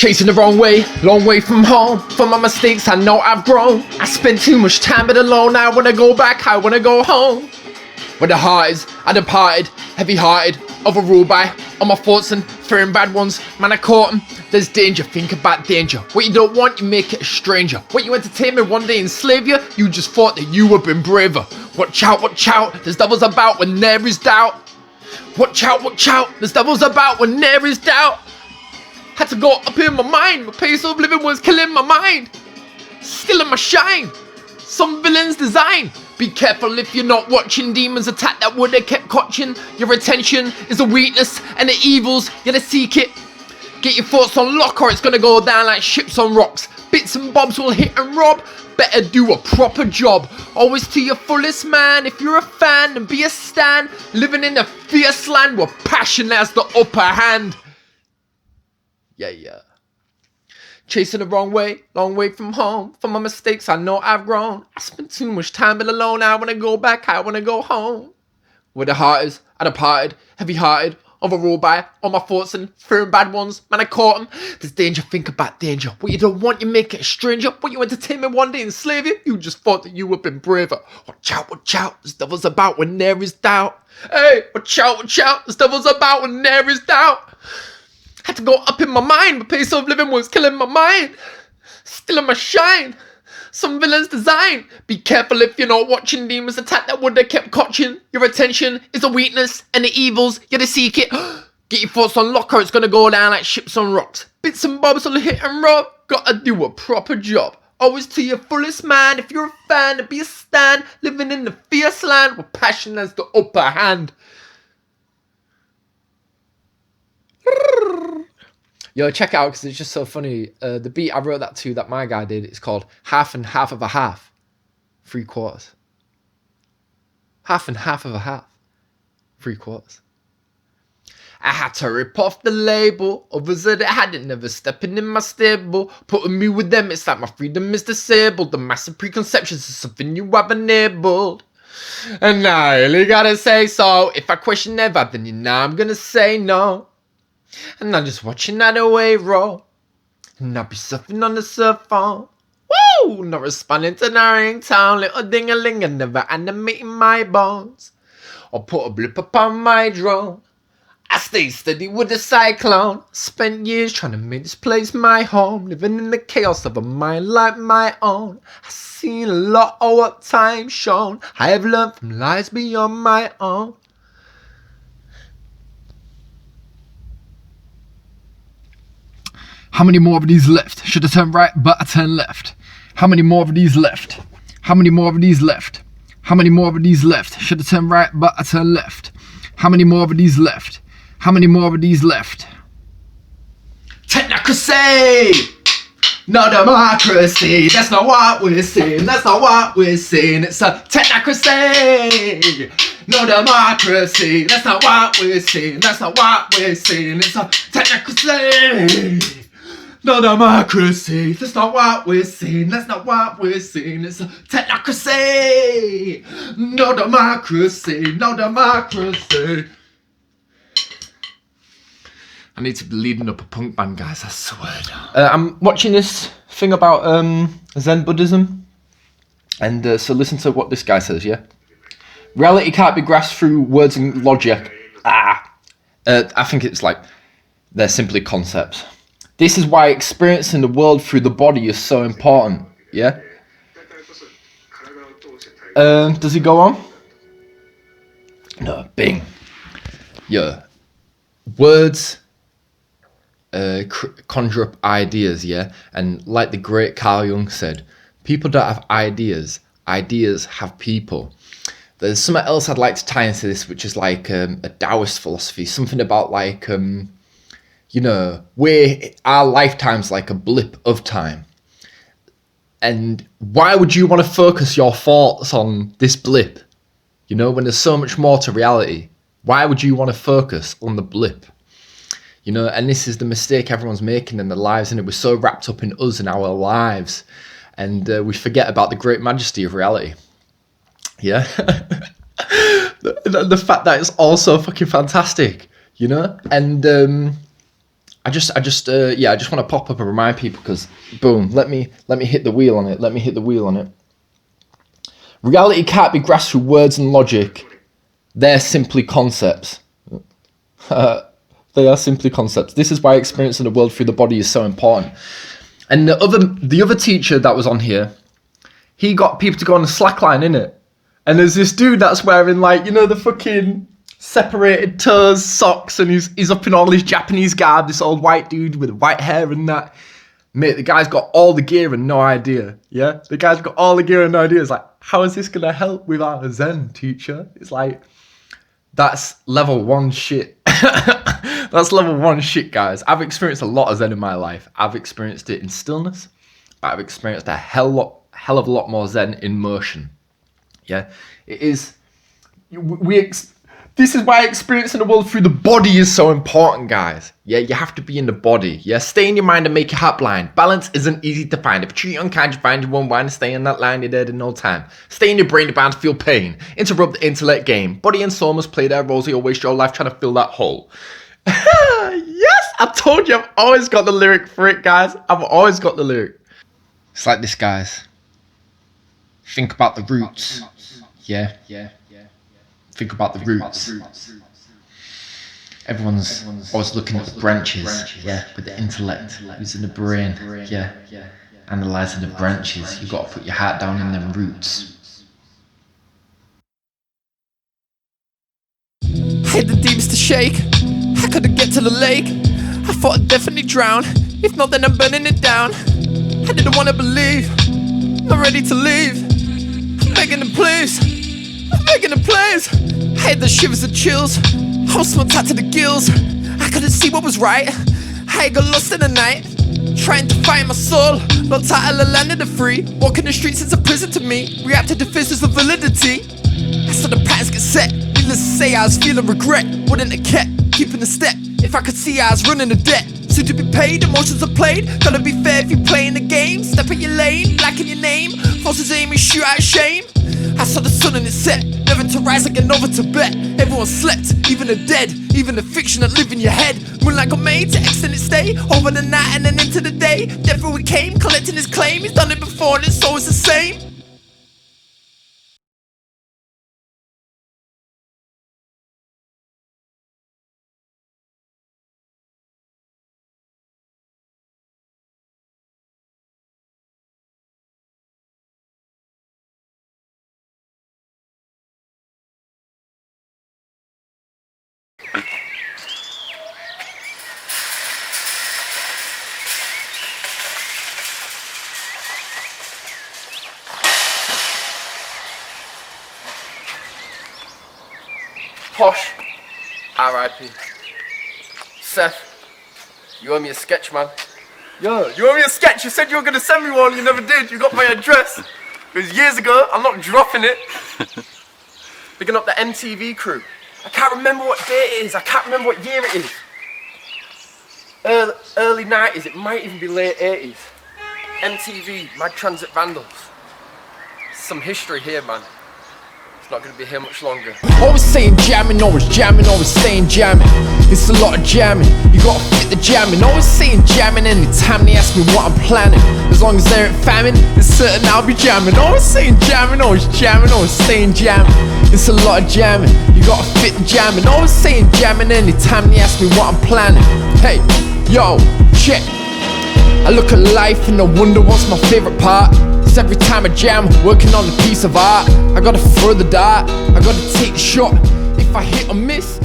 Chasing the wrong way, long way from home. From my mistakes I know I've grown. I spent too much time but alone. I wanna go back, I wanna go home. Where the heart is, I departed, heavy hearted, overruled by all my thoughts and fearing bad ones. Man, I caught 'em. There's danger, think about danger. What you don't want, you make it a stranger. What you entertain me one day enslave you, you just thought that you have been braver. Watch out, there's devils about when there is doubt. Watch out, there's devils about when there is doubt. Had to go up in my mind, my pace of living was killing my mind. Still in my shine, some villain's design. Be careful if you're not watching. Demons attack that would have kept catching. Your attention is a weakness and the evils, you gotta seek it. Get your thoughts on lock or it's gonna go down like ships on rocks. Bits and bobs will hit and rob. Better do a proper job. Always to your fullest, man. If you're a fan, then be a stan. Living in a fierce land where passion has the upper hand. Yeah. Chasing the wrong way, long way from home. From my mistakes I know I've grown. I spent too much time but alone. I wanna go back, I wanna go home. Where the heart is, I departed, heavy hearted, overruled by all my thoughts and fearing bad ones. Man, I caught 'em. There's danger, think about danger. What you don't want, you make it a stranger. What you entertain me one day enslave you, you just thought that you would have been braver. Watch out, there's devils about when there is doubt. Hey, watch out, there's devils about when there is doubt. Had to go up in my mind, my pace of living was killing my mind. Still in my shine, some villain's design. Be careful if you're not watching. Demons attack that would have kept catching. Your attention is a weakness and the evils, you gotta seek it. Get your thoughts on lock or it's gonna go down like ships on rocks. Bits and bobs will hit and rob. Gotta do a proper job. Always to your fullest, man. If you're a fan, to be a stan. Living in the fierce land where passion has the upper hand. Yo, check it out because it's just so funny. The beat I wrote that to that my guy did, it's called Half and Half of a Half. 3/4. Half and half of a half. 3/4. I had to rip off the label. Others that had it never stepping in my stable. Putting me with them, it's like my freedom is disabled. The massive preconceptions is something you have enabled. And I really gotta say so. If I question ever, then you know I'm gonna say no. And I'm just watching that away roll. And I'll be surfing on the surf phone. Woo! Not responding to the ringtone. Little ding-a-ling and never animating my bones. Or put a blip upon my drone. I stay steady with the cyclone. Spent years trying to make this place my home. Living in the chaos of a mind like my own. I've seen a lot of what time's shown. I have learned from lives beyond my own. How many more of these left? Should I turn right, but I turn left. How many more of these left? How many more of these left? How many more of these left? Should I turn right, but I turn left. How many more of these left? How many more of these left? Technocracy! No democracy, that's not what we're saying, that's not what we're saying. It's a technocracy! No democracy, that's not what we're saying, that's not what we're saying. It's a technocracy! No democracy, that's not what we're saying, that's not what we're saying. It's a technocracy! No democracy, no democracy. I need to be leading up a punk band, guys, I swear. I'm watching this thing about Zen Buddhism. And so listen to what this guy says, yeah? Reality can't be grasped through words and logic. I think it's like, they're simply concepts. This is why experiencing the world through the body is so important, yeah? Does he go on? No, bing. Yeah. Words conjure up ideas, yeah? And like the great Carl Jung said, people don't have ideas, ideas have people. There's something else I'd like to tie into this, which is like a Taoist philosophy, something about like, you know, our lifetime's like a blip of time. And why would you want to focus your thoughts on this blip? You know, when there's so much more to reality, why would you want to focus on the blip? You know, and this is the mistake everyone's making in their lives, and we're so wrapped up in us and our lives, and we forget about the great majesty of reality. Yeah, the fact that it's all so fucking fantastic, you know, and I just want to pop up and remind people, because boom, let me hit the wheel on it. Reality can't be grasped through words and logic. They're simply concepts. They are simply concepts. This is why experiencing the world through the body is so important. And the other teacher that was on here, he got people to go on the slackline, innit? And there's this dude that's wearing, like, you know, the fucking separated toes socks, and he's up in all his Japanese garb, this old white dude with white hair and that. Mate, the guy's got all the gear and no idea. Yeah, the guy's got all the gear and no idea. It's like, how is this gonna help with our Zen, teacher? It's like, that's level 1 shit. That's level 1 shit, guys. I've experienced a lot of Zen in my life. I've experienced it in stillness, but I've experienced a hell of a lot more Zen in motion. Yeah, it is. This is why experiencing the world through the body is so important, guys. Yeah, you have to be in the body. Yeah, stay in your mind and make your heart blind. Balance isn't easy to find. If you treat unkind, you find you won't wind. Stay in that line, you're dead in no time. Stay in your brain, you're bound to feel pain. Interrupt the intellect game. Body and soul must play their roles, or you'll waste your life trying to fill that hole. Yes, I told you, I've always got the lyric for it, guys. I've always got the lyric. It's like this, guys. Think about the roots. Yeah. Think about the roots. Everyone's always looking at the branches, yeah, with the intellect, using the brain, yeah, analysing the branches. You've got to put your heart down in them roots. I hit the deepest to shake. I couldn't get to the lake. I thought I'd definitely drown. If not, then I'm burning it down. I didn't want to believe. Not ready to leave. I'm begging to please. I'm begging to please. I had the shivers and chills. I was so tight to the gills. I couldn't see what was right. I got lost in the night, trying to find my soul. No title, a land of the free. Walking the streets is a prison to me. Reacted to physics with validity. I saw the patterns get set. Needless to say, I was feeling regret. Wouldn't have kept keeping the step if I could see I was running a debt. Soon to be paid, emotions are played. Gotta be fair if you're playing the game. Step in your lane, black in your name. Forces aim and shoot out of shame. I saw the sun and it set, never to rise again, over to bed. Everyone slept, even the dead, even the fiction that live in your head. Moonlight got made to extend its stay, over the night and then into the day. Death we came, collecting his claim. He's done it before and it's always the same. Posh, R.I.P. Seth, you owe me a sketch, man. Yo, you owe me a sketch. You said you were going to send me one, you never did. You got my address. It was years ago, I'm not dropping it. Picking up the MTV crew. I can't remember what day it is, I can't remember what year it is. Early 90s, it might even be late 80s. MTV, Mad Transit Vandals. Some history here, man. It's not going to be here much longer. Always saying jamming, always staying jamming. It's a lot of jamming, you gotta fit the jamming. Always saying jamming anytime they ask me what I'm planning. As long as there ain't famine, it's certain I'll be jamming. Always saying jamming, always staying jamming. It's a lot of jamming, you gotta fit the jamming. Always saying jamming anytime they ask me what I'm planning. Hey, yo, check. I look at life and I wonder what's my favorite part. It's every time I jam, working on a piece of art. I gotta throw the dart, I gotta take the shot. If I hit or miss,